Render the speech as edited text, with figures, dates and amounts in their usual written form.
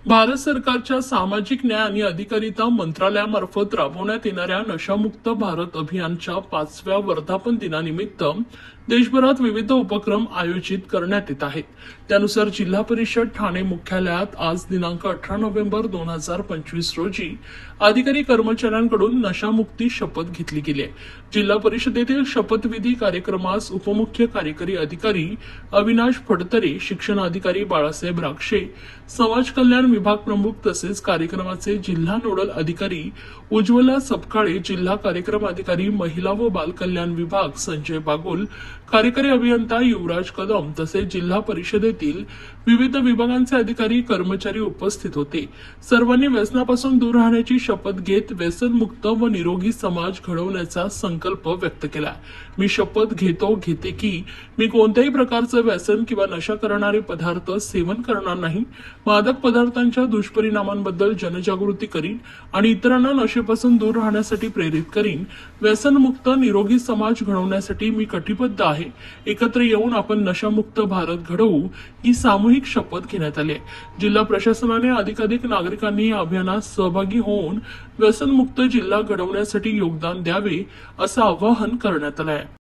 भारत सरकारच्या सामाजिक न्याय आणि अधिकारिता मंत्रालयामार्फत राबवण्यात येणाऱ्या नशामुक्त भारत अभियानच्या 5व्या वर्धापन दिनानिमित्त देशभरात विविध उपक्रम आयोजित करण्यात येत आहेत। त्यानुसार जिल्हा परिषद ठाणे मुख्यालयात आज दिनांक 18 नोव्हेंबर 2025 रोजी अधिकारी कर्मचाऱ्यांकडून नशामुक्ती शपथ घेतली गेली आहे। जिल्हा परिषदेतील शपथविधी कार्यक्रमास उपमुख्य कार्यकारी अधिकारी अविनाश फडतरे, शिक्षण अधिकारी बाळासाहेब राक्षे, समाज कल्याण विभाग प्रमुख तसेच कार्यक्रमाचे जिल्हा नोडल अधिकारी उज्ज्वला सपकाळे, जिल्हा कार्यक्रम अधिकारी महिला व बाल कल्याण विभाग संजय बागुल, कार्यकारी अभियंता युवराज कदम तसेच जिल्हा परिषदेतील विविध विभागांचे अधिकारी कर्मचारी उपस्थित होते। सर्वांनी व्यसनापासून दूर राहण्याची शपथ घेत व्यसनमुक्त व निरोगी समाज घडवण्याचा संकल्प व्यक्त केला। मी शपथ घेते की मी कोणत्याही प्रकारचं व्यसन किंवा नशा करणारे पदार्थ सेवन करणार नाही, मादक पदार्थांच्या दुष्परिणामांबद्दल जनजागृती करीन आणि इतरांना नशेपासून दूर राहण्यासाठी प्रेरित करीन। व्यसनमुक्त निरोगी समाज घडवण्यासाठी मी कटिबद्ध आहे। एकत्र येऊन आपण नशामुक्त भारत घडवू, ही सामूहिक शपथ घेण्यात आली आहे। जिल्हा प्रशासनाने अधिकाधिक नागरिकांनी या अभियानात सहभागी होऊन व्यसनमुक्त जिल्हा घडवण्यासाठी योगदान द्यावे असं आवाहन करण्यात आलं आहे।